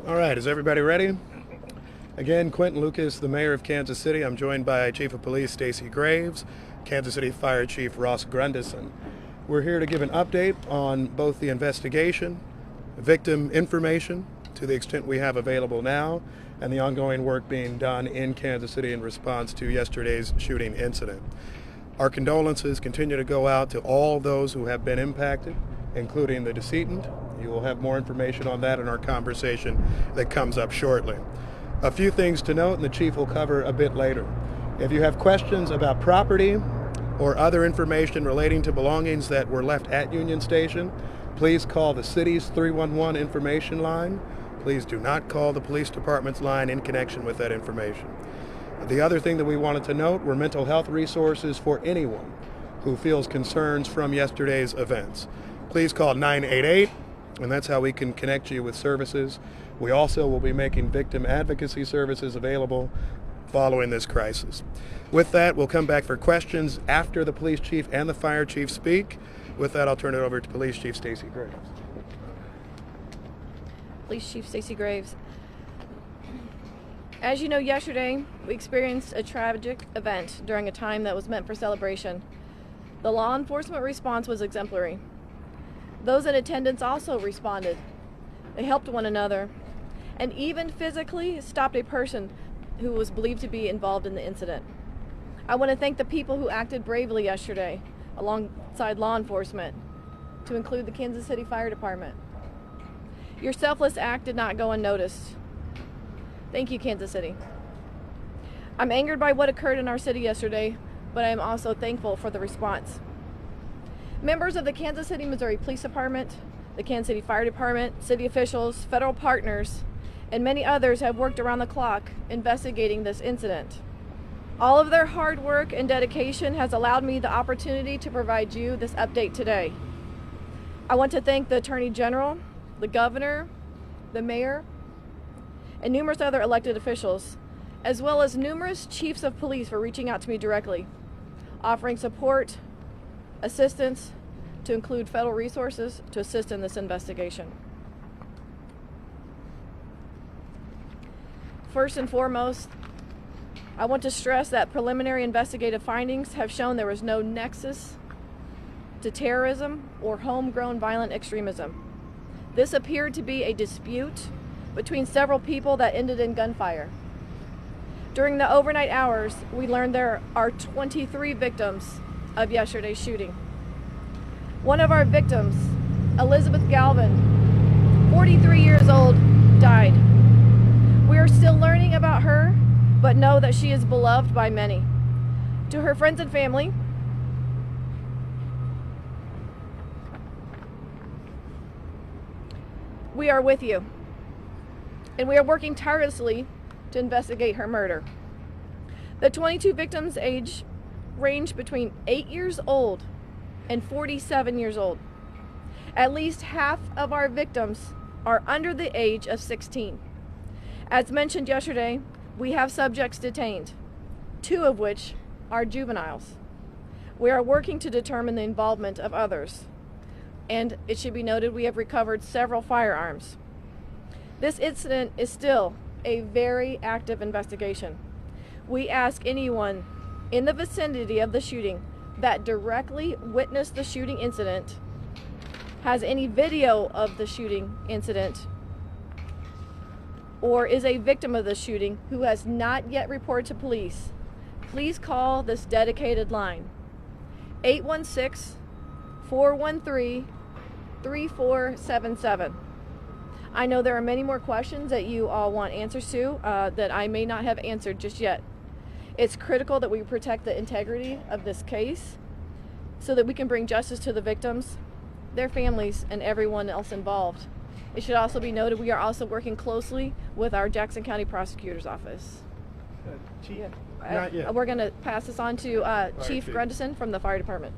All right, is everybody ready? Again, Quentin Lucas, the mayor of Kansas City. I'm joined by Chief of Police Stacey Graves, Kansas City Fire Chief Ross Grundison. We're here to give an update on both the investigation, victim information to the extent we have available now, and the ongoing work being done in Kansas City in response to yesterday's shooting incident. Our condolences continue to go out to all those who have been impacted, including the decedent. You will have more information on that in our conversation that comes up shortly. A few things to note, and the chief will cover a bit later. If you have questions about property or other information relating to belongings that were left at Union Station, please call the city's 311 information line. Please do not call the police department's line in connection with that information. The other thing that we wanted to note were mental health resources for anyone who feels concerns from yesterday's events. Please call 988, and that's how we can connect you with services. We also will be making victim advocacy services available following this crisis. With that, we'll come back for questions after the police chief and the fire chief speak. With that, I'll turn it over to Police Chief Stacey Graves. Police Chief Stacey Graves. As you know, yesterday we experienced a tragic event during a time that was meant for celebration. The law enforcement response was exemplary. Those in attendance also responded. They helped one another and even physically stopped a person who was believed to be involved in the incident. I want to thank the people who acted bravely yesterday alongside law enforcement, to include the Kansas City Fire Department. Your selfless act did not go unnoticed. Thank you, Kansas City. I'm angered by what occurred in our city yesterday, but I am also thankful for the response. Members of the Kansas City, Missouri Police Department, the Kansas City Fire Department, city officials, federal partners, and many others have worked around the clock investigating this incident. All of their hard work and dedication has allowed me the opportunity to provide you this update today. I want to thank the Attorney General, the Governor, the Mayor, and numerous other elected officials, as well as numerous chiefs of police for reaching out to me directly, offering support, assistance, to include federal resources to assist in this investigation. First and foremost, I want to stress that preliminary investigative findings have shown there was no nexus to terrorism or homegrown violent extremism. This appeared to be a dispute between several people that ended in gunfire. During the overnight hours, we learned there are 23 victims of yesterday's shooting. One of our victims, Elizabeth Galvin, 43 years old, died. We are still learning about her, but know that she is beloved by many. To her friends and family, we are with you, and we are working tirelessly to investigate her murder. The 22 victims' age ranged between 8 years old and 47 years old. At least half of our victims are under the age of 16. As mentioned yesterday, we have subjects detained, 2 of which are juveniles. We are working to determine the involvement of others, and it should be noted we have recovered several firearms. This incident is still a very active investigation. We ask anyone in the vicinity of the shooting that directly witnessed the shooting incident, has any video of the shooting incident, or is a victim of the shooting who has not yet reported to police, please call this dedicated line, 816-413-3477. I know there are many more questions that you all want answers to that I may not have answered just yet. It's critical that we protect the integrity of this case so that we can bring justice to the victims, their families, and everyone else involved. It should also be noted we are also working closely with our Jackson County Prosecutor's Office. Chief? Yeah. Not yet. We're going to pass this on to Chief Grundison from the Fire Department.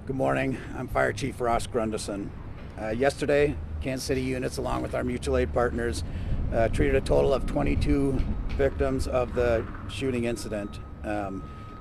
Good morning. I'm Fire Chief Ross Grundison. Yesterday, Kansas City units, along with our mutual aid partners, treated a total of 22 victims of the shooting incident.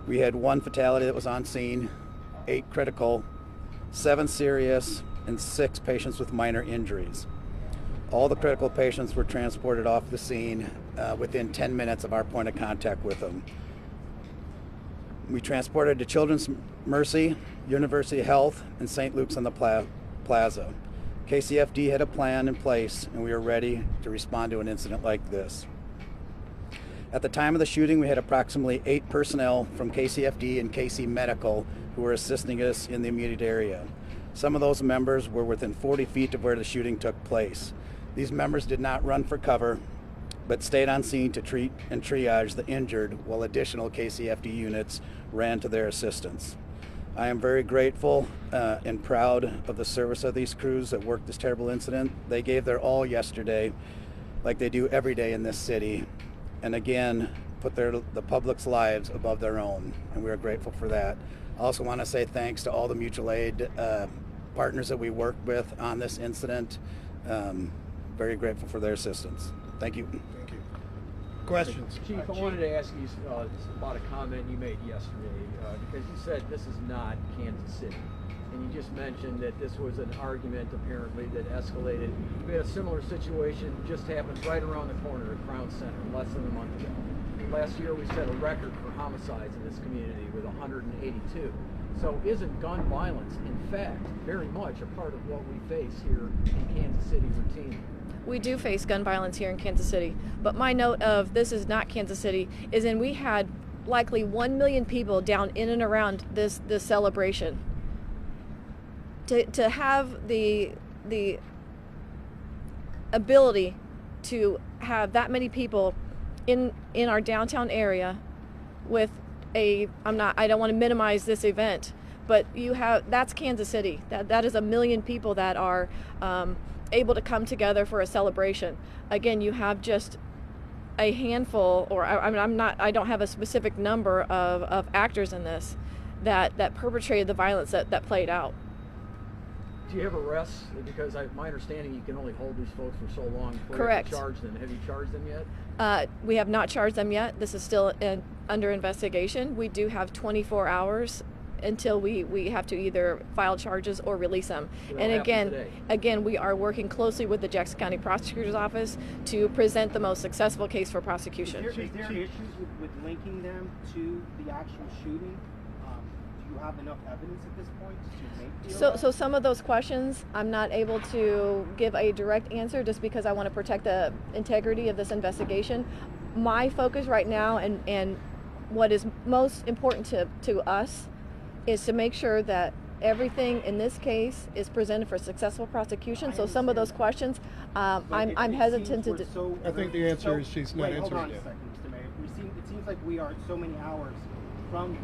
We had 1 fatality that was on scene, 8 critical, 7 serious, and 6 patients with minor injuries. All the critical patients were transported off the scene within 10 minutes of our point of contact with them. We transported to Children's Mercy, University Health, and St. Luke's on the Plaza. KCFD had a plan in place, and we were ready to respond to an incident like this. At the time of the shooting, we had approximately 8 personnel from KCFD and KC Medical who were assisting us in the immediate area. Some of those members were within 40 feet of where the shooting took place. These members did not run for cover, but stayed on scene to treat and triage the injured while additional KCFD units ran to their assistance. I am very grateful and proud of the service of these crews that worked this terrible incident. They gave their all yesterday, like they do every day in this city, and again, put the public's lives above their own, and we are grateful for that. I also want to say thanks to all the mutual aid partners that we worked with on this incident. Very grateful for their assistance. Thank you. Thank you. Questions? Chief, I wanted to ask you about a comment you made yesterday, because you said this is not Kansas City. And you just mentioned that this was an argument, apparently, that escalated. We had a similar situation just happened right around the corner at Crown Center less than a month ago. Last year, we set a record for homicides in this community with 182. So isn't gun violence, in fact, very much a part of what we face here in Kansas City routinely? We do face gun violence here in Kansas City, but my note of this is not Kansas City is in we had likely 1 million people down in and around this celebration. To have the ability to have that many people in our downtown area with I don't want to minimize this event, but that's Kansas City. That is 1 million people that are able to come together for a celebration. Again, you have just a handful, or I don't have a specific number of actors in this that perpetrated the violence that played out. Do you have arrests? Because my understanding, you can only hold these folks for so long before Correct. you charge them. Have you charged them yet? We have not charged them yet. This is still under investigation. We do have 24 hours until we have to either file charges or release them. So and today. again, we are working closely with the Jackson County Prosecutor's Office to present the most successful case for prosecution. Is there issues with linking them to the actual shooting? Do you have enough evidence at this point to make the arrest? So some of those questions I'm not able to give a direct answer just because I want to protect the integrity of this investigation. My focus right now and what is most important to us is to make sure that everything in this case is presented for successful prosecution. So some of those questions, I'm hesitant to. I think the answer is she's not Hold answering on a yet. second, Mr. Mayor. It seems like we are so many hours from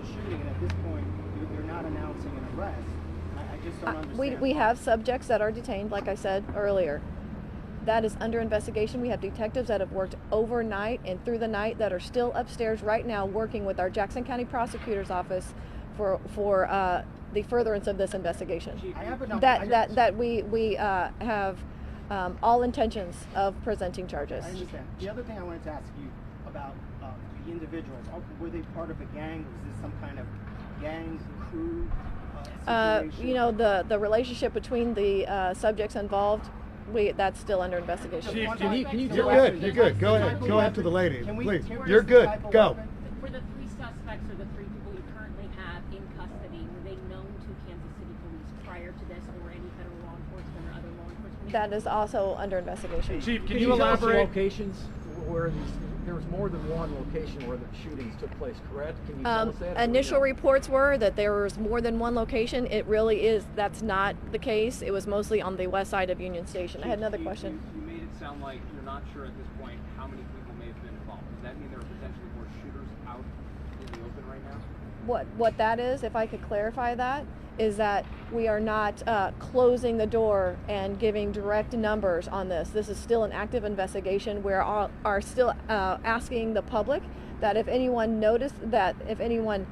the shooting, and at this point, you're not announcing an arrest. I just don't understand. We have subjects that are detained, like I said earlier. That is under investigation. We have detectives that have worked overnight and through the night that are still upstairs right now working with our Jackson County Prosecutor's Office for the furtherance of this investigation. I have enough. That we have all intentions of presenting charges. I understand. The other thing I wanted to ask you about the individuals. Were they part of a gang? Was this some kind of gang crew situation? You know, the relationship between the subjects involved, that's still under investigation. Chief, can you You're tell good. us? You're good. Go ahead. Go ahead to the lady, Can we- please. can we- You're good. type of Go. weapon? For the 3 suspects or the 3 people you currently have in custody, were they known to Kansas City Police prior to this, or any federal law enforcement or other law enforcement? That is also under investigation. Chief, can you elaborate? Locations where there was more than one location where the shootings took place, correct? Can you tell us that? Initial reports were that there was more than one location. It really is. That's not the case. It was mostly on the west side of Union Station. I had another question. You made it sound like you're not sure at this point how many people may have been involved. Does that mean there are potentially more shooters out in the open right now? What that is, if I could clarify that, is that we are not closing the door and giving direct numbers on this. This is still an active investigation. We are still asking the public that if anyone if anyone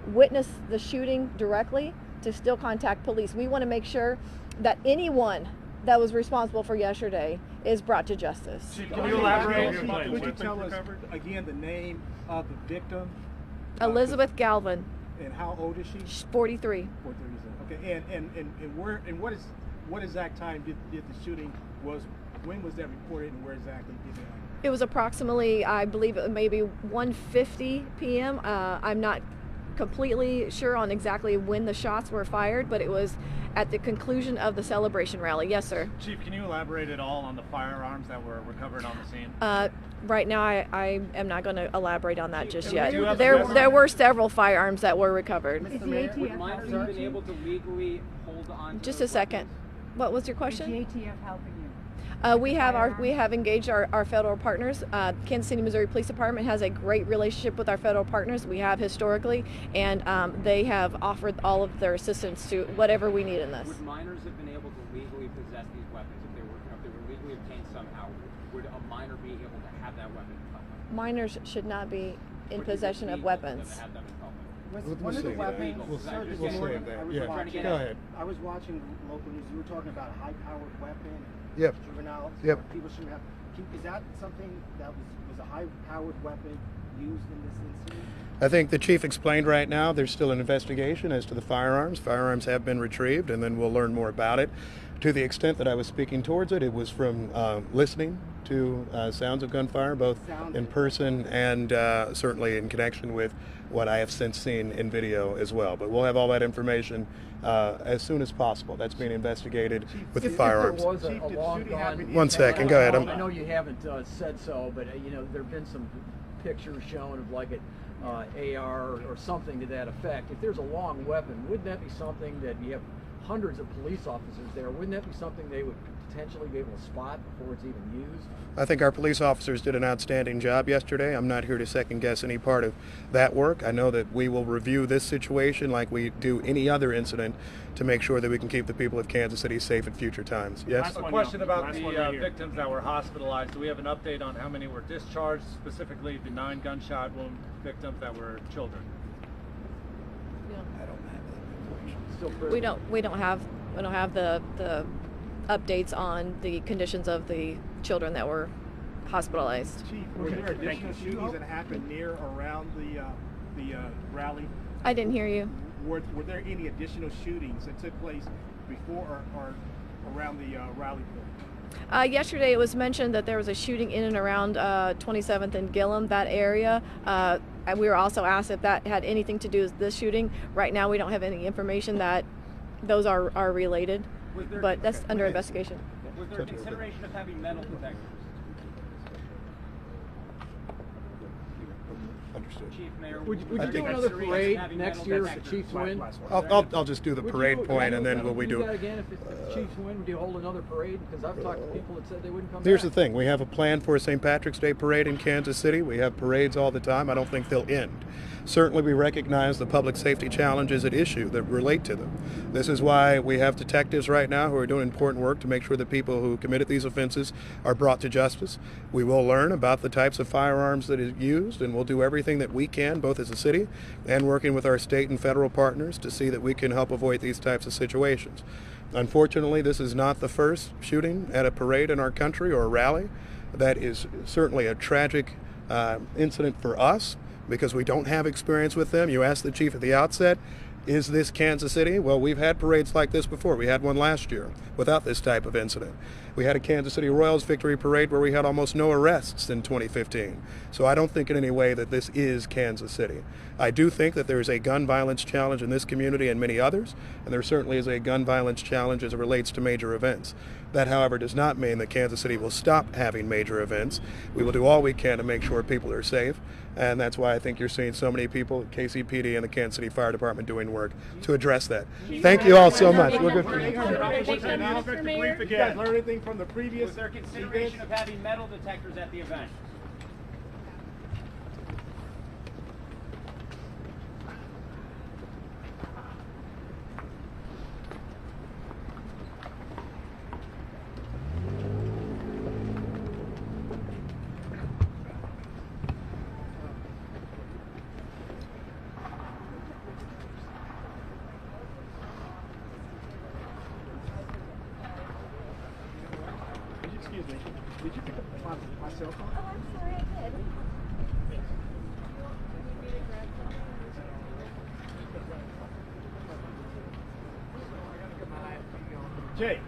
witnessed the shooting directly, to still contact police. We want to make sure that anyone that was responsible for yesterday is brought to justice. Can you elaborate? Would you tell us again the name of the victim? And then also, what was the name of the shooter? Can we tell us again the name of the victim? And then also, what was the name of the shooter? Can you elaborate? Elizabeth Galvin. And how old is she? She's 43. 43. Okay. And what exact time did the shooting was? When was that reported, and where exactly did it happen? It was approximately, I believe, maybe 1:50 p.m. I'm not completely sure on exactly when the shots were fired, but it was at the conclusion of the celebration rally. Yes, sir. Chief, can you elaborate at all on the firearms that were recovered on the scene? Right now, I am not going to elaborate on that just yet. Do you have There were several firearms that were recovered. Would minors have been able to legally hold on to Just those a second. weapons? What was your question? Is the ATF helping you? We have engaged our federal partners. Kansas City, Missouri Police Department has a great relationship with our federal partners. We have historically, and they have offered all of their assistance to whatever we need in this. Would minors have been able to legally possess these weapons if they were legally obtained somehow? Would a minor be able to have that weapon in public? Minors should not be in Would it be possession of legal for them weapons. to have them in public? One of the save weapons. that. We'll this morning, save that. I was Yeah. watching- Go ahead. I was watching local news. You were talking about a high-powered weapon. Yep. Juveniles. Yep. People should have. Is that something that was a high-powered weapon used in this incident? I think the chief explained right now there's still an investigation as to the firearms. Firearms have been retrieved, and then we'll learn more about it. To the extent that I was speaking towards it, it was from listening to sounds of gunfire, both in person and certainly in connection with what I have since seen in video as well. But we'll have all that information as soon as possible. That's being investigated with the firearms. If there was Chief, a did long shooting gone, happen One second, go ahead. I know you haven't said so, but there have been some pictures shown of like an AR or something to that effect. If there's a long weapon, wouldn't that be something that you have hundreds of police officers there? Wouldn't that be something they would potentially be able to spot before it's even used? I think our police officers did an outstanding job yesterday. I'm not here to second guess any part of that work. I know that we will review this situation like we do any other incident to make sure that we can keep the people of Kansas City safe at future times. Yes? A question about the victims that were hospitalized. Do we have an update on how many were discharged, specifically the 9 gunshot wound victims that were children? I don't have that information. Still We don't have the updates on the conditions of the children that were hospitalized. Chief, were there additional shootings that happened near or around the rally? I didn't hear you. Were there any additional shootings that took place before or around the rally point? Yesterday it was mentioned that there was a shooting in and around 27th and Gillum, that area. And we were also asked if that had anything to do with this shooting. Right now we don't have any information that those are related, but that's under investigation. Was there consideration of having metal detectors? Understood. Chief, Mayor, Would you I do think another consideration of parade having next metal year if the detectors? Chiefs win? I'll just do the Would parade you- point, and then would we you do do. that again if the Chiefs win? Would you hold another parade? Because I've talked to people that said they wouldn't come Here's the back. thing. We have a plan for a St. Patrick's Day parade in Kansas City. We have parades all the time. I don't think they'll end. Certainly we recognize the public safety challenges at issue that relate to them. This is why we have detectives right now who are doing important work to make sure that people who committed these offenses are brought to justice. We will learn about the types of firearms that is used, and we'll do everything that we can, both as a city and working with our state and federal partners, to see that we can help avoid these types of situations. Unfortunately, this is not the first shooting at a parade in our country or a rally. That is certainly a tragic incident for us, because we don't have experience with them. You asked the chief at the outset, is this Kansas City? Well, we've had parades like this before. We had one last year without this type of incident. We had a Kansas City Royals victory parade where we had almost no arrests in 2015. So I don't think in any way that this is Kansas City. I do think that there is a gun violence challenge in this community and many others, and there certainly is a gun violence challenge as it relates to major events. That, however, does not mean that Kansas City will stop having major events. We will do all we can to make sure people are safe, and that's why I think you're seeing so many people, KCPD and the Kansas City Fire Department, doing work to address that. Thank you all so much. We're good for you. You guys learn anything from the previous Was there consideration of having metal detectors at the event? Excuse me. Did you pick up my cell phone? Oh, I'm sorry, I did. Jay.